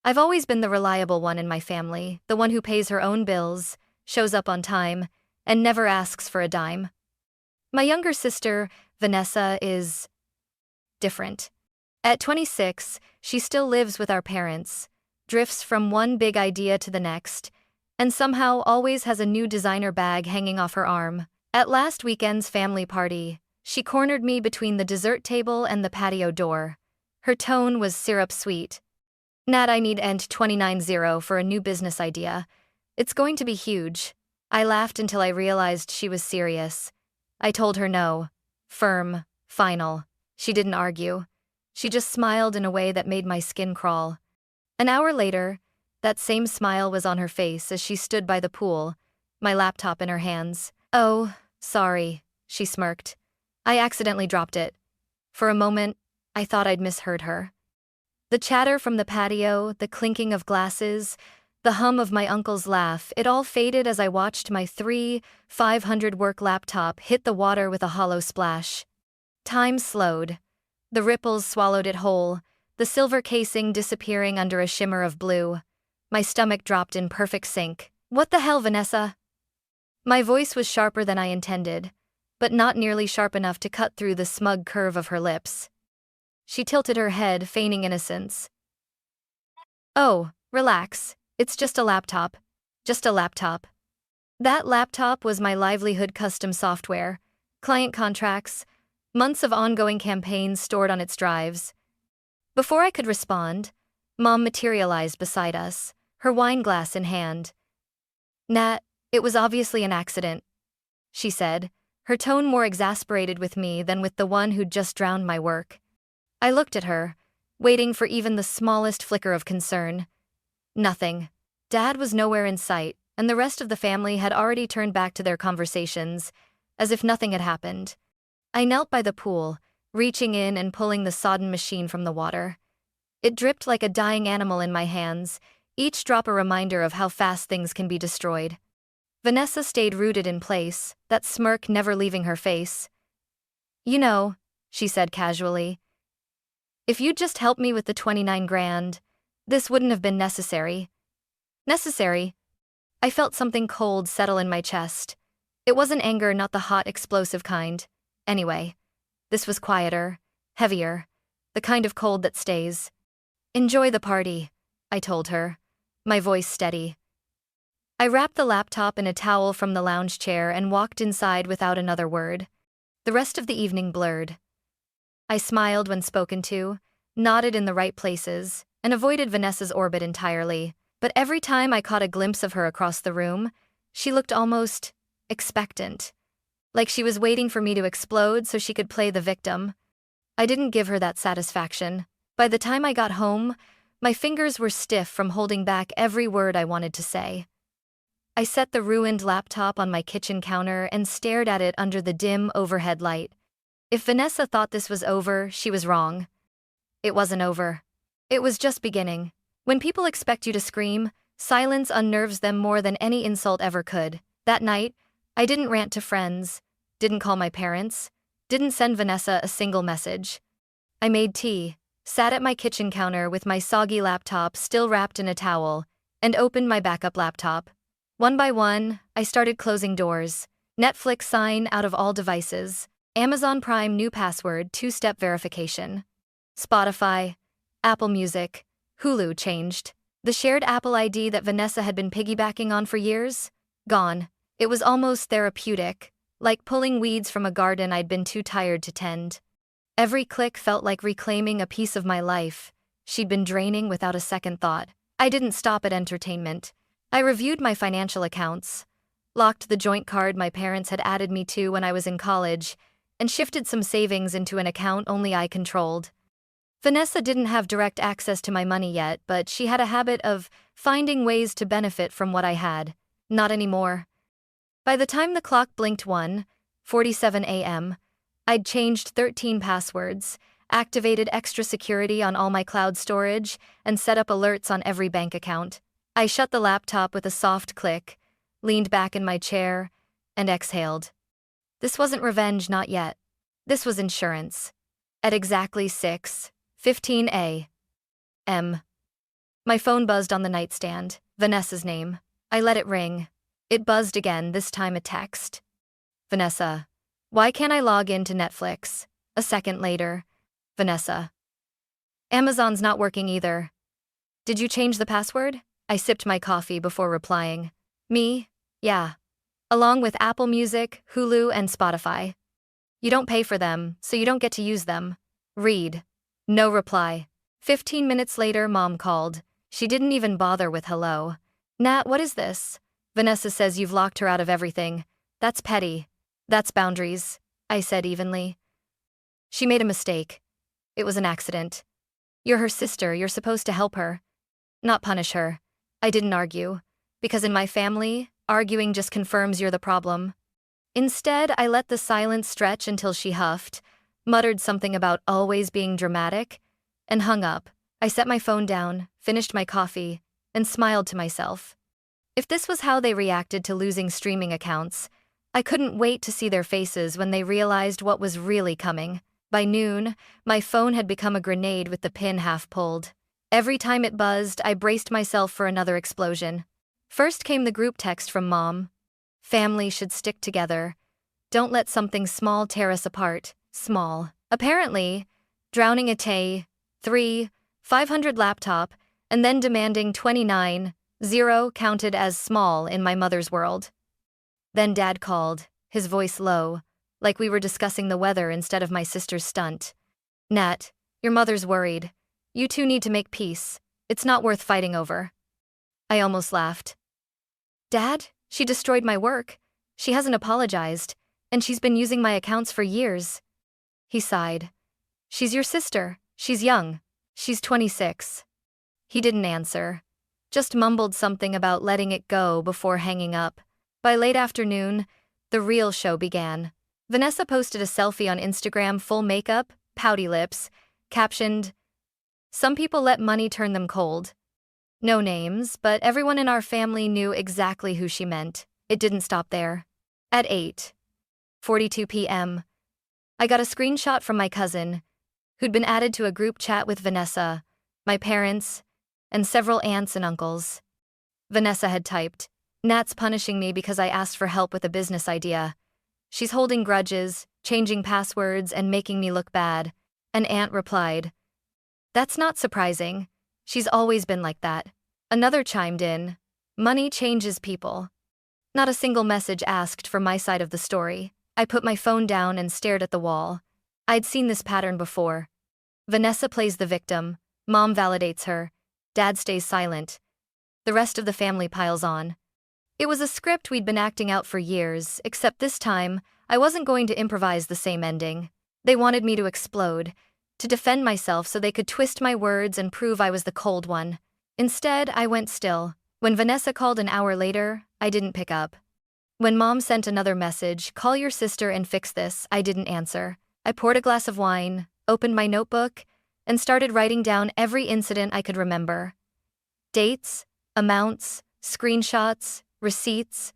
I've always been the reliable one in my family, the one who pays her own bills, shows up on time, and never asks for a dime. My younger sister, Vanessa, is different. At 26, she still lives with our parents, drifts from one big idea to the next, and somehow always has a new designer bag hanging off her arm. At last weekend's family party, she cornered me between the dessert table and the patio door. Her tone was syrup sweet. Nat, I need end 290 for a new business idea. It's going to be huge. I laughed until I realized she was serious. I told her no. Firm, final. She didn't argue. She just smiled in a way that made my skin crawl. An hour later, that same smile was on her face as she stood by the pool, my laptop in her hands. "Oh, sorry," she smirked. "I accidentally dropped it." For a moment, I thought I'd misheard her. The chatter from the patio, the clinking of glasses, the hum of my uncle's laugh, it all faded as I watched my 500 work laptop hit the water with a hollow splash. Time slowed. The ripples swallowed it whole, the silver casing disappearing under a shimmer of blue. My stomach dropped in perfect sync. "What the hell, Vanessa?" My voice was sharper than I intended, but not nearly sharp enough to cut through the smug curve of her lips. She tilted her head, feigning innocence. "Oh, relax. It's just a laptop. Just a laptop." That laptop was my livelihood custom software, client contracts, months of ongoing campaigns stored on its drives. Before I could respond, Mom materialized beside us, her wine glass in hand. "Nat, it was obviously an accident," she said, her tone more exasperated with me than with the one who'd just drowned my work. I looked at her, waiting for even the smallest flicker of concern. Nothing. Dad was nowhere in sight, and the rest of the family had already turned back to their conversations, as if nothing had happened. I knelt by the pool, reaching in and pulling the sodden machine from the water. It dripped like a dying animal in my hands, each drop a reminder of how fast things can be destroyed. Vanessa stayed rooted in place, that smirk never leaving her face. "You know," she said casually, "if you'd just helped me with the 29 grand, this wouldn't have been necessary." Necessary? I felt something cold settle in my chest. It wasn't anger, not the hot, explosive kind. Anyway, this was quieter, heavier, the kind of cold that stays. "Enjoy the party," I told her, my voice steady. I wrapped the laptop in a towel from the lounge chair and walked inside without another word. The rest of the evening blurred. I smiled when spoken to, nodded in the right places, and avoided Vanessa's orbit entirely. But every time I caught a glimpse of her across the room, she looked almost expectant, like she was waiting for me to explode so she could play the victim. I didn't give her that satisfaction. By the time I got home, my fingers were stiff from holding back every word I wanted to say. I set the ruined laptop on my kitchen counter and stared at it under the dim overhead light. If Vanessa thought this was over, she was wrong. It wasn't over. It was just beginning. When people expect you to scream, silence unnerves them more than any insult ever could. That night, I didn't rant to friends, didn't call my parents, didn't send Vanessa a single message. I made tea, sat at my kitchen counter with my soggy laptop still wrapped in a towel, and opened my backup laptop. One by one, I started closing doors. Netflix sign out of all devices, Amazon Prime new password 2-step verification. Spotify, Apple Music, Hulu changed. The shared Apple ID that Vanessa had been piggybacking on for years? Gone. It was almost therapeutic, like pulling weeds from a garden I'd been too tired to tend. Every click felt like reclaiming a piece of my life she'd been draining without a second thought. I didn't stop at entertainment. I reviewed my financial accounts, locked the joint card my parents had added me to when I was in college, and shifted some savings into an account only I controlled. Vanessa didn't have direct access to my money yet, but she had a habit of finding ways to benefit from what I had. Not anymore. By the time the clock blinked 1:47 a.m., I'd changed 13 passwords, activated extra security on all my cloud storage, and set up alerts on every bank account. I shut the laptop with a soft click, leaned back in my chair, and exhaled. This wasn't revenge, not yet. This was insurance. At exactly 6:15 a.m., My phone buzzed on the nightstand. Vanessa's name. I let it ring. It buzzed again, this time a text. Vanessa. Why can't I log into Netflix? A second later. Vanessa. Amazon's not working either. Did you change the password? I sipped my coffee before replying. Me? Yeah. Along with Apple Music, Hulu, and Spotify. You don't pay for them, so you don't get to use them. Read. No reply. 15 minutes later, Mom called. She didn't even bother with hello. Nat, what is this? Vanessa says you've locked her out of everything. That's petty. That's boundaries, I said evenly. She made a mistake. It was an accident. You're her sister, you're supposed to help her. Not punish her. I didn't argue. Because in my family, arguing just confirms you're the problem. Instead, I let the silence stretch until she huffed, muttered something about always being dramatic, and hung up. I set my phone down, finished my coffee, and smiled to myself. If this was how they reacted to losing streaming accounts, I couldn't wait to see their faces when they realized what was really coming. By noon, my phone had become a grenade with the pin half pulled. Every time it buzzed, I braced myself for another explosion. First came the group text from Mom. Family should stick together. Don't let something small tear us apart. Small. Apparently, drowning a Tay, 500 laptop, and then demanding 29.0 counted as small in my mother's world. Then Dad called, his voice low, like we were discussing the weather instead of my sister's stunt. Nat, your mother's worried. You two need to make peace. It's not worth fighting over. I almost laughed. Dad, she destroyed my work. She hasn't apologized, and she's been using my accounts for years. He sighed. She's your sister. She's young. She's 26. He didn't answer. Just mumbled something about letting it go before hanging up. By late afternoon, the real show began. Vanessa posted a selfie on Instagram, full makeup, pouty lips, captioned, "Some people let money turn them cold." No names, but everyone in our family knew exactly who she meant. It didn't stop there. At 8:42 p.m., I got a screenshot from my cousin, who'd been added to a group chat with Vanessa, my parents, and several aunts and uncles. Vanessa had typed, "Nat's punishing me because I asked for help with a business idea. She's holding grudges, changing passwords, and making me look bad." An aunt replied, "That's not surprising. She's always been like that." Another chimed in, "Money changes people." Not a single message asked for my side of the story. I put my phone down and stared at the wall. I'd seen this pattern before. Vanessa plays the victim, Mom validates her, Dad stays silent. The rest of the family piles on. It was a script we'd been acting out for years, except this time, I wasn't going to improvise the same ending. They wanted me to explode, to defend myself so they could twist my words and prove I was the cold one. Instead, I went still. When Vanessa called an hour later, I didn't pick up. When Mom sent another message, "Call your sister and fix this," I didn't answer. I poured a glass of wine, opened my notebook, and started writing down every incident I could remember. Dates, amounts, screenshots, receipts.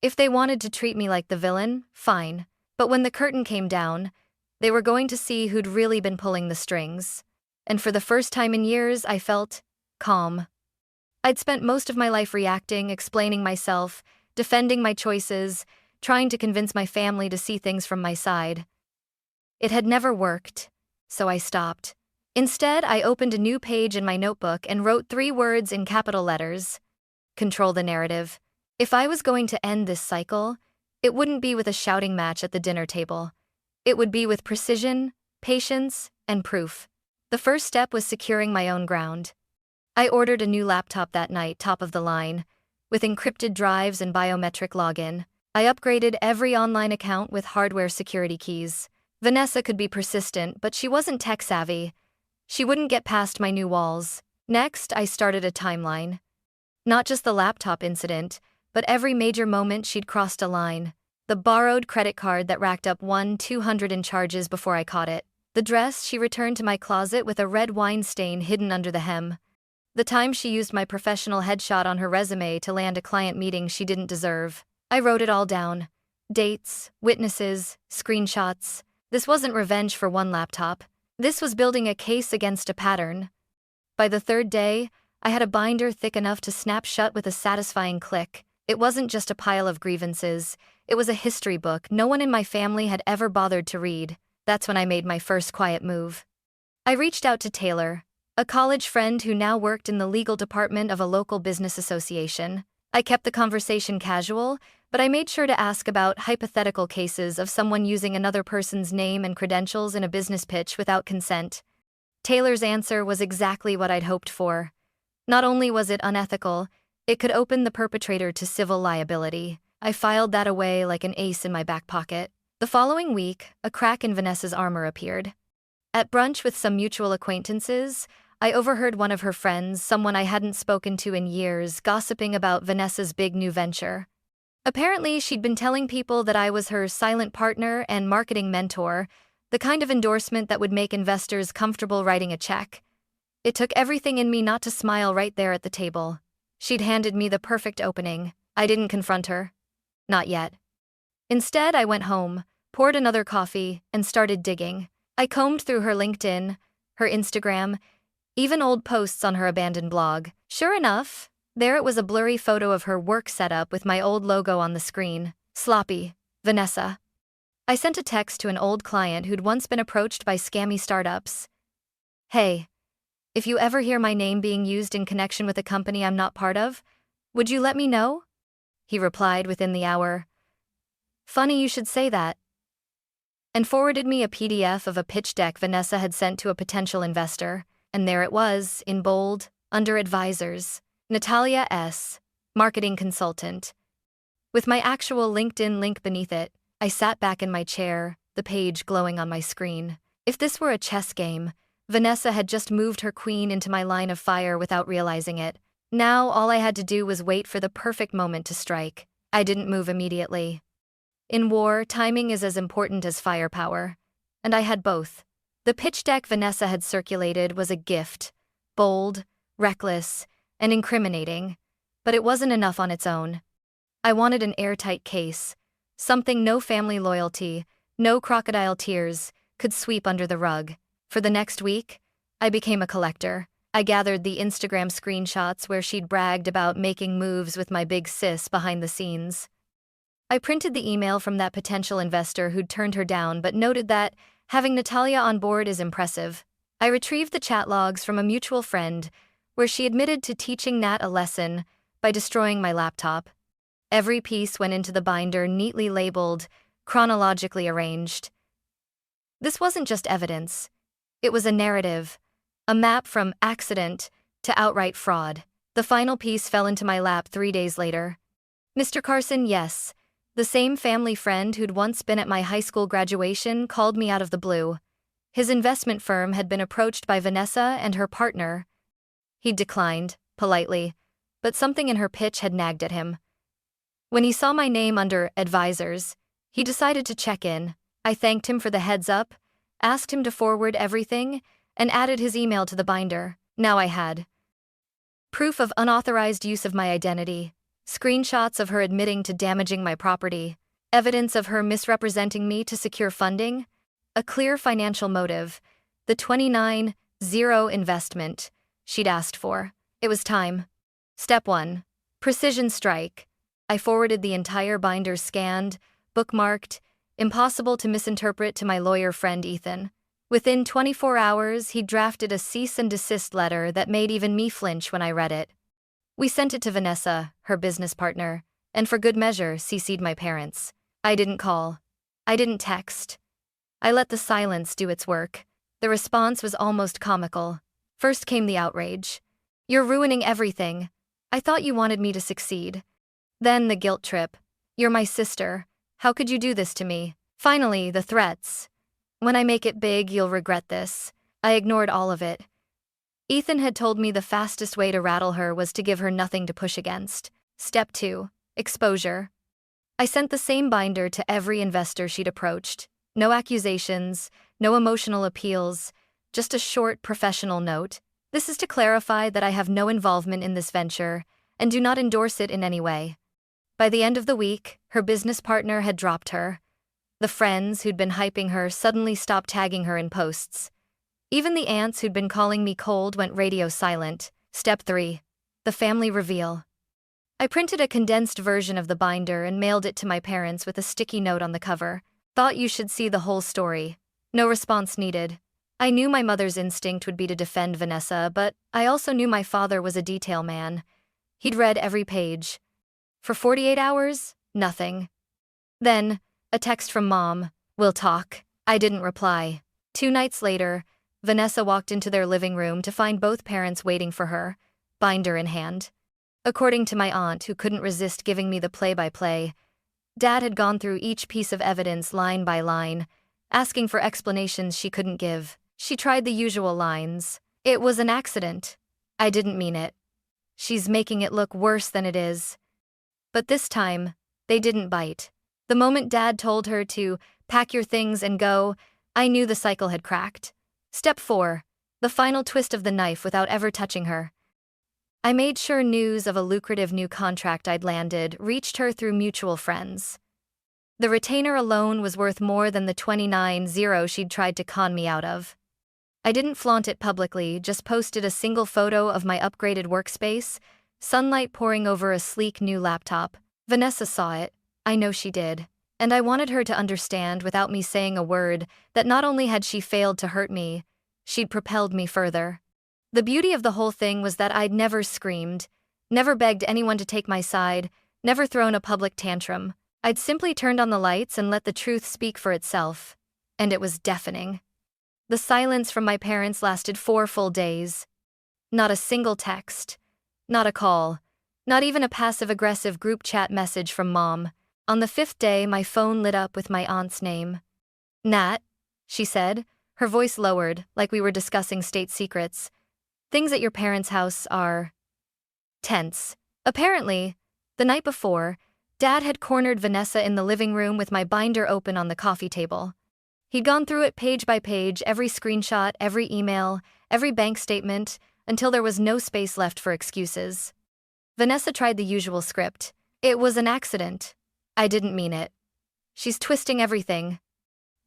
If they wanted to treat me like the villain, fine. But when the curtain came down, they were going to see who'd really been pulling the strings. And for the first time in years, I felt calm. I'd spent most of my life reacting, explaining myself, defending my choices, trying to convince my family to see things from my side. It had never worked, so I stopped. Instead, I opened a new page in my notebook and wrote 3 words in capital letters. Control the narrative. If I was going to end this cycle, it wouldn't be with a shouting match at the dinner table. It would be with precision, patience, and proof. The first step was securing my own ground. I ordered a new laptop that night, top of the line, with encrypted drives and biometric login. I upgraded every online account with hardware security keys. Vanessa could be persistent, but she wasn't tech-savvy. She wouldn't get past my new walls. Next, I started a timeline. Not just the laptop incident, but every major moment she'd crossed a line. The borrowed credit card that racked up 1,200 in charges before I caught it. The dress she returned to my closet with a red wine stain hidden under the hem. The time she used my professional headshot on her resume to land a client meeting she didn't deserve. I wrote it all down. Dates, witnesses, screenshots. This wasn't revenge for one laptop. This was building a case against a pattern. By the third day, I had a binder thick enough to snap shut with a satisfying click. It wasn't just a pile of grievances, it was a history book no one in my family had ever bothered to read. That's when I made my first quiet move. I reached out to Taylor, a college friend who now worked in the legal department of a local business association. I kept the conversation casual, but I made sure to ask about hypothetical cases of someone using another person's name and credentials in a business pitch without consent. Taylor's answer was exactly what I'd hoped for. Not only was it unethical, it could open the perpetrator to civil liability. I filed that away like an ace in my back pocket. The following week, a crack in Vanessa's armor appeared. At brunch with some mutual acquaintances, I overheard one of her friends, someone I hadn't spoken to in years, gossiping about Vanessa's big new venture. Apparently, she'd been telling people that I was her silent partner and marketing mentor, the kind of endorsement that would make investors comfortable writing a check. It took everything in me not to smile right there at the table. She'd handed me the perfect opening. I didn't confront her. Not yet. Instead, I went home, poured another coffee, and started digging. I combed through her LinkedIn, her Instagram, even old posts on her abandoned blog. Sure enough, there it was, a blurry photo of her work setup with my old logo on the screen. Sloppy, Vanessa. I sent a text to an old client who'd once been approached by scammy startups. Hey, if you ever hear my name being used in connection with a company I'm not part of, would you let me know? He replied within the hour. Funny you should say that. And forwarded me a PDF of a pitch deck Vanessa had sent to a potential investor. And there it was, in bold, under advisors, Natalia S., marketing consultant. With my actual LinkedIn link beneath it, I sat back in my chair, the page glowing on my screen. If this were a chess game, Vanessa had just moved her queen into my line of fire without realizing it. Now all I had to do was wait for the perfect moment to strike. I didn't move immediately. In war, timing is as important as firepower. And I had both. The pitch deck Vanessa had circulated was a gift, bold, reckless, and incriminating, but it wasn't enough on its own. I wanted an airtight case, something no family loyalty, no crocodile tears, could sweep under the rug. For the next week, I became a collector. I gathered the Instagram screenshots where she'd bragged about making moves with my big sis behind the scenes. I printed the email from that potential investor who'd turned her down but noted that having Natalia on board is impressive. I retrieved the chat logs from a mutual friend where she admitted to teaching Nat a lesson by destroying my laptop. Every piece went into the binder neatly labeled, chronologically arranged. This wasn't just evidence. It was a narrative, a map from accident to outright fraud. The final piece fell into my lap 3 days later. Mr. Carson, yes. The same family friend who'd once been at my high school graduation called me out of the blue. His investment firm had been approached by Vanessa and her partner. He'd declined, politely, but something in her pitch had nagged at him. When he saw my name under advisors, he decided to check in. I thanked him for the heads up, asked him to forward everything, and added his email to the binder. Now I had proof of unauthorized use of my identity. Screenshots of her admitting to damaging my property, evidence of her misrepresenting me to secure funding, a clear financial motive, the 29-0 investment she'd asked for. It was time. Step 1. Precision strike. I forwarded the entire binder scanned, bookmarked, impossible to misinterpret to my lawyer friend Ethan. Within 24 hours, he drafted a cease and desist letter that made even me flinch when I read it. We sent it to Vanessa, her business partner, and for good measure CC'd my parents. I didn't call. I didn't text. I let the silence do its work. The response was almost comical. First came the outrage. You're ruining everything. I thought you wanted me to succeed. Then the guilt trip. You're my sister. How could you do this to me? Finally, the threats. When I make it big, you'll regret this. I ignored all of it. Ethan had told me the fastest way to rattle her was to give her nothing to push against. Step 2. Exposure. I sent the same binder to every investor she'd approached. No accusations, no emotional appeals, just a short professional note. This is to clarify that I have no involvement in this venture and do not endorse it in any way. By the end of the week, her business partner had dropped her. The friends who'd been hyping her suddenly stopped tagging her in posts. Even the aunts who'd been calling me cold went radio silent. Step 3. The family reveal. I printed a condensed version of the binder and mailed it to my parents with a sticky note on the cover. Thought you should see the whole story. No response needed. I knew my mother's instinct would be to defend Vanessa, but I also knew my father was a detail man. He'd read every page. For 48 hours, nothing. Then, a text from Mom, "We'll talk." I didn't reply. 2 nights later, Vanessa walked into their living room to find both parents waiting for her, binder in hand. According to my aunt, who couldn't resist giving me the play-by-play, Dad had gone through each piece of evidence line by line, asking for explanations she couldn't give. She tried the usual lines. "It was an accident. I didn't mean it. She's making it look worse than it is." But this time, they didn't bite. The moment Dad told her to pack your things and go, I knew the cycle had cracked. Step 4. The final twist of the knife without ever touching her. I made sure news of a lucrative new contract I'd landed reached her through mutual friends. The retainer alone was worth more than the 29,000 she'd tried to con me out of. I didn't flaunt it publicly, just posted a single photo of my upgraded workspace, sunlight pouring over a sleek new laptop. Vanessa saw it, I know she did, and I wanted her to understand without me saying a word that not only had she failed to hurt me, she'd propelled me further. The beauty of the whole thing was that I'd never screamed, never begged anyone to take my side, never thrown a public tantrum. I'd simply turned on the lights and let the truth speak for itself. And it was deafening. The silence from my parents lasted 4 full days. Not a single text. Not a call. Not even a passive-aggressive group chat message from Mom. On the 5th day, my phone lit up with my aunt's name. "Nat," she said, her voice lowered, like we were discussing state secrets. "Things at your parents' house are tense." Apparently, the night before, Dad had cornered Vanessa in the living room with my binder open on the coffee table. He'd gone through it page by page, every screenshot, every email, every bank statement, until there was no space left for excuses. Vanessa tried the usual script. "It was an accident. I didn't mean it. She's twisting everything."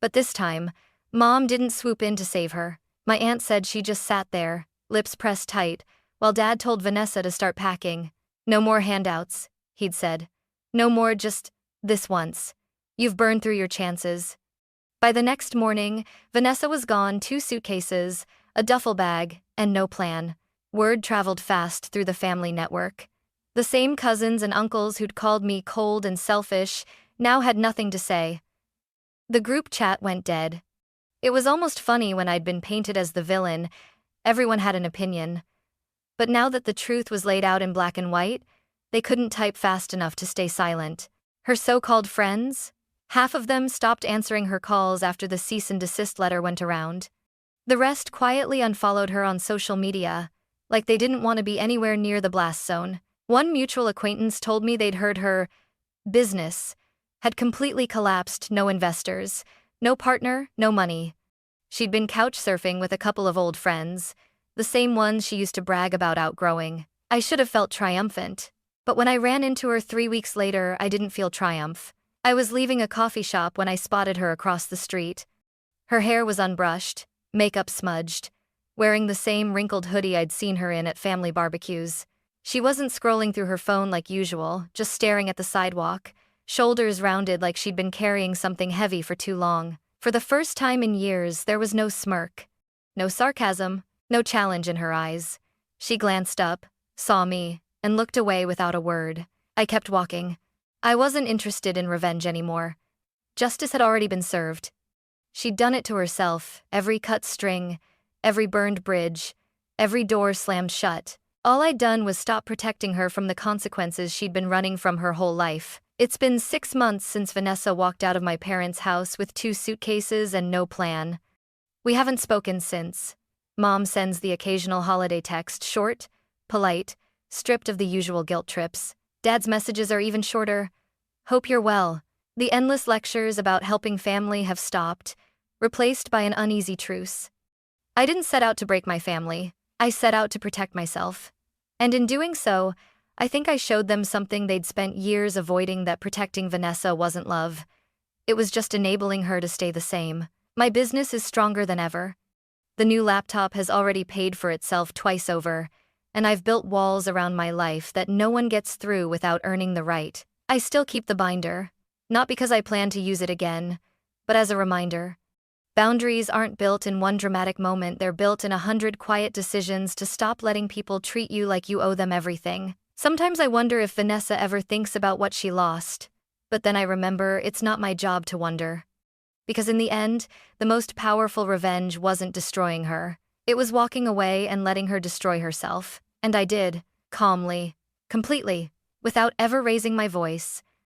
But this time, Mom didn't swoop in to save her. My aunt said she just sat there, lips pressed tight, while Dad told Vanessa to start packing. "No more handouts," he'd said. "No more just this once. You've burned through your chances." By the next morning, Vanessa was gone, 2 suitcases, a duffel bag, and no plan. Word traveled fast through the family network. The same cousins and uncles who'd called me cold and selfish now had nothing to say. The group chat went dead. It was almost funny when I'd been painted as the villain. Everyone had an opinion. But now that the truth was laid out in black and white, they couldn't type fast enough to stay silent. Her so-called friends? Half of them stopped answering her calls after the cease and desist letter went around. The rest quietly unfollowed her on social media, like they didn't want to be anywhere near the blast zone. One mutual acquaintance told me they'd heard her business had completely collapsed, no investors, no partner, no money. She'd been couch surfing with a couple of old friends, the same ones she used to brag about outgrowing. I should have felt triumphant, but when I ran into her 3 weeks later, I didn't feel triumph. I was leaving a coffee shop when I spotted her across the street. Her hair was unbrushed, makeup smudged, wearing the same wrinkled hoodie I'd seen her in at family barbecues. She wasn't scrolling through her phone like usual, just staring at the sidewalk, shoulders rounded like she'd been carrying something heavy for too long. For the first time in years, there was no smirk, no sarcasm, no challenge in her eyes. She glanced up, saw me, and looked away without a word. I kept walking. I wasn't interested in revenge anymore. Justice had already been served. She'd done it to herself, every cut string, every burned bridge, every door slammed shut. All I'd done was stop protecting her from the consequences she'd been running from her whole life. It's been 6 months since Vanessa walked out of my parents' house with 2 suitcases and no plan. We haven't spoken since. Mom sends the occasional holiday text, short, polite, stripped of the usual guilt trips. Dad's messages are even shorter. "Hope you're well." The endless lectures about helping family have stopped, replaced by an uneasy truce. I didn't set out to break my family. I set out to protect myself. And in doing so, I think I showed them something they'd spent years avoiding, that protecting Vanessa wasn't love. It was just enabling her to stay the same. My business is stronger than ever. The new laptop has already paid for itself twice over, and I've built walls around my life that no one gets through without earning the right. I still keep the binder, not because I plan to use it again, but as a reminder. Boundaries aren't built in one dramatic moment, they're built in 100 quiet decisions to stop letting people treat you like you owe them everything. Sometimes I wonder if Vanessa ever thinks about what she lost, but then I remember it's not my job to wonder. Because in the end, the most powerful revenge wasn't destroying her. It was walking away and letting her destroy herself. And I did, calmly, completely, without ever raising my voice,